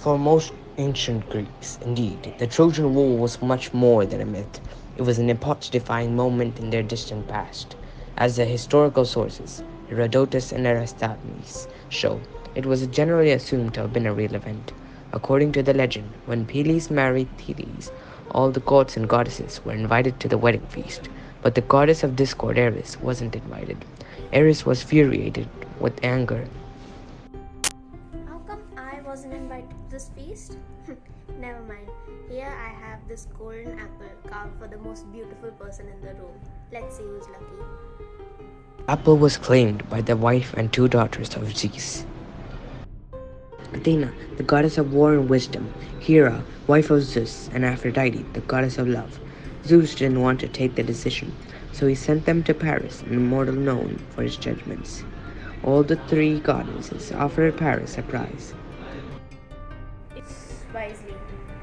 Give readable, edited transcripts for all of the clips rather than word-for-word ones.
For most ancient Greeks, indeed, the Trojan War was much more than a myth. It was an epoch-defining moment in their distant past. As the historical sources, Herodotus and Aristophanes, show, it was generally assumed to have been a real event. According to the legend, when Peleus married Thetis, all the gods and goddesses were invited to the wedding feast, but the goddess of discord Eris wasn't invited. Eris was furiated with anger. How come I wasn't invited to this feast? Never mind. Here I have this golden apple carved for the most beautiful person in the room. Let's see who's lucky. The apple was claimed by the wife and two daughters of Zeus. Athena, the goddess of war and wisdom, Hera, wife of Zeus, and Aphrodite, the goddess of love. Zeus didn't want to take the decision, so he sent them to Paris, an immortal known for his judgments. All the three goddesses offered Paris a prize. Wisely.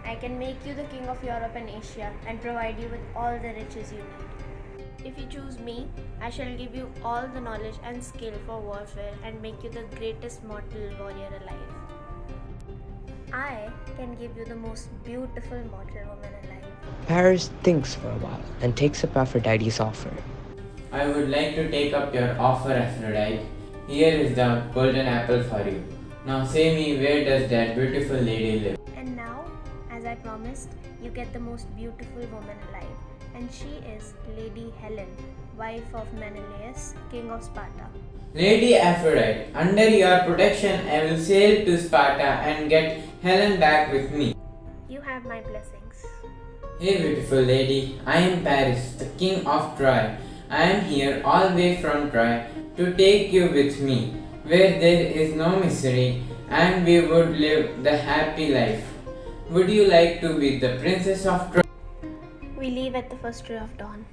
I can make you the king of Europe and Asia and provide you with all the riches you need. If you choose me, I shall give you all the knowledge and skill for warfare and make you the greatest mortal warrior alive. I can give you the most beautiful mortal woman alive. Paris thinks for a while and takes up Aphrodite's offer. I would like to take up your offer, Aphrodite. Here is the golden apple for you. Now say me, where does that beautiful lady live? And now, as I promised, you get the most beautiful woman alive. And she is Lady Helen, wife of Menelaus, king of Sparta. Lady Aphrodite, under your protection I will sail to Sparta and get Helen back with me. You have my blessings. Hey beautiful lady, I am Paris, the king of Troy. I am here all the way from Troy to take you with me, where there is no misery and we would live the happy life. Would you like to be the princess of Troy? We leave at the first ray of dawn.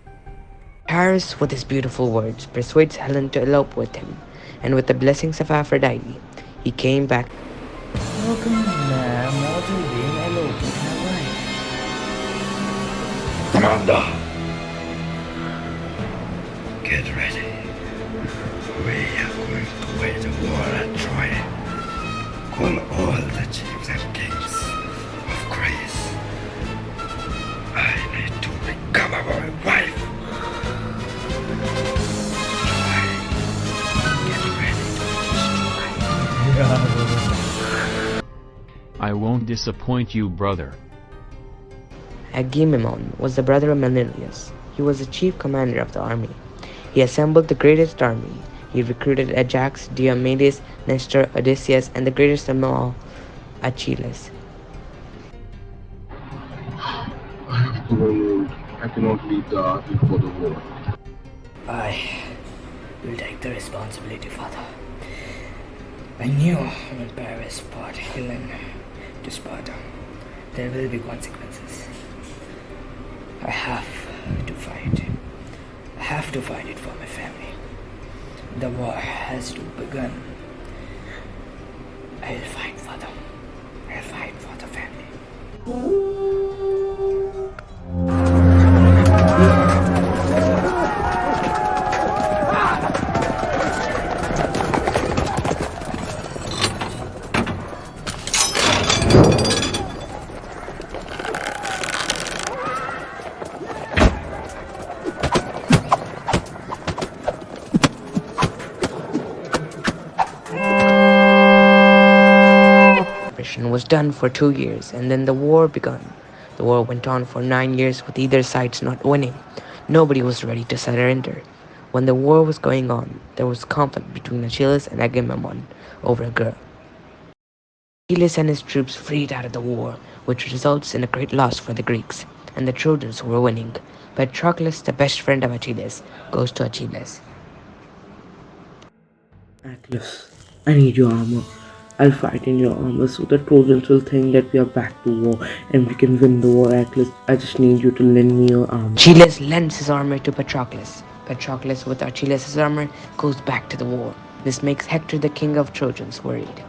Paris, with his beautiful words, persuades Helen to elope with him, and with the blessings of Aphrodite, he came back. How come a mortal being elope with my wife? Commander, get ready. We are going to wage a war at Troy. Call all the chiefs and kings of Greece. I need to recover my wife. Troy, get ready to destroy. I won't disappoint you, brother. Agamemnon was the brother of Menelaus. He was the chief commander of the army. He assembled the greatest army. He recruited Ajax, Diomedes, Nestor, Odysseus, and the greatest of them all, Achilles. I have grown old. I cannot lead the army for the war. I will take the responsibility, father. I knew when Paris brought Helen to Sparta, there will be consequences. I have to fight. I have to fight it for my family. The war has to begin. I'll fight for them. I'll fight for the family. Was done for 2 years, and then the war began. The war went on for 9 years with either side not winning. Nobody was ready to surrender. When the war was going on, there was conflict between Achilles and Agamemnon over a girl. Achilles and his troops freed out of the war, which results in a great loss for the Greeks, and the Trojans were winning. Patroclus, the best friend of Achilles, goes to Achilles. Atlas, I need your armor. I'll fight in your armor so the Trojans will think that we are back to war and we can win the war, Atlas. I just need you to lend me your armor. Achilles lends his armor to Patroclus. Patroclus, with Achilles' armor, goes back to the war. This makes Hector, the king of Trojans, worried.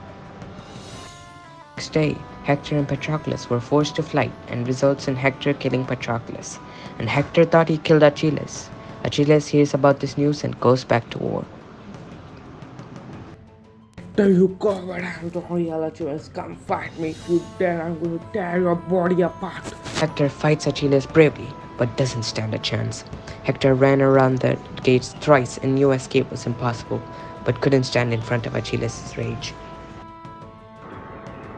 Next day, Hector and Patroclus were forced to flight and results in Hector killing Patroclus. And Hector thought he killed Achilles. Achilles hears about this news and goes back to war. Hector, you covered. I'm to yell at you. Come fight me. If you dare, I'm going to tear your body apart. Hector fights Achilles bravely, but doesn't stand a chance. Hector ran around the gates thrice and knew escape was impossible, but couldn't stand in front of Achilles' rage.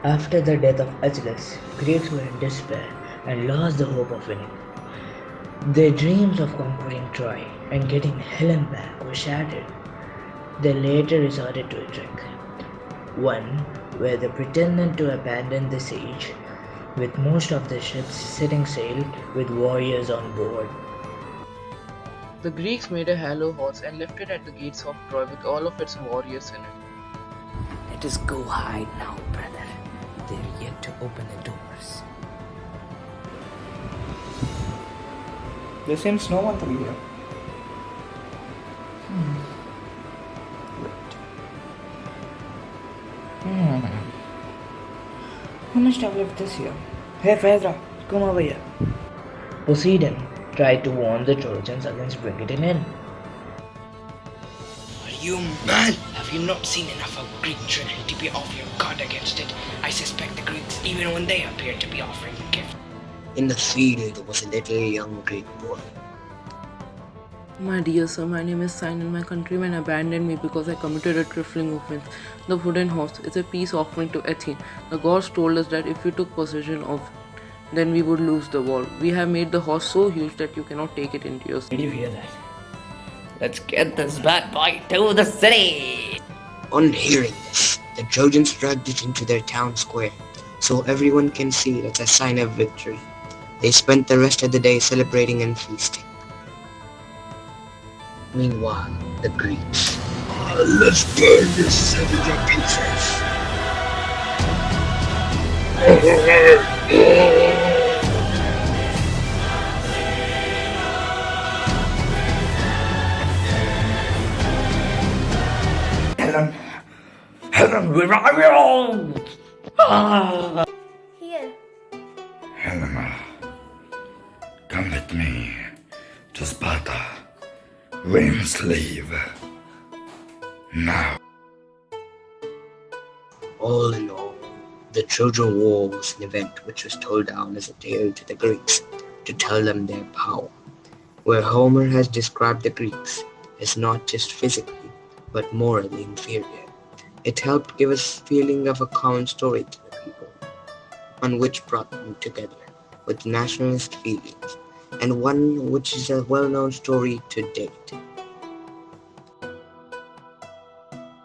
After the death of Achilles, Greeks were in despair and lost the hope of winning. Their dreams of conquering Troy and getting Helen back were shattered. They later resorted to a trick, one where they pretended to abandon the siege, with most of the ships setting sail with warriors on board. The Greeks made a hollow horse and left it at the gates of Troy with all of its warriors in it. Let us go hide now, brother. They're yet to open the doors. There seems no one to be here. Who must have left this here? Hey, Phaedra, come over here. Posiedon tried to warn the Trojans against bringing it in. Are you mad? Have you not seen enough of Greek tragedy to be off your guard against it? I suspect the Greeks, even when they appear to be offering a gift. In the field was a little young Greek boy. My dear sir, my name is Sinon. My countrymen abandoned me because I committed a trifling offense. The wooden horse is a peace offering to Athene. The gods told us that if we took possession of it, then we would lose the war. We have made the horse so huge that you cannot take it into your city. Did you hear that? Let's get this bad boy to the city! On hearing this, the Trojans dragged it into their town square, so everyone can see it as a sign of victory. They spent the rest of the day celebrating and feasting. Meanwhile, the Greeks. Let's burn this city to pieces! Helen, where are you? Here. Helena, come with me to Sparta. We must leave. Now. All in all, the Trojan War was an event which was told down as a tale to the Greeks to tell them their power, where Homer has described the Greeks as not just physically, but morally inferior. It helped give us a feeling of a common story to the people, one which brought them together with nationalist feelings, and one which is a well-known story to date.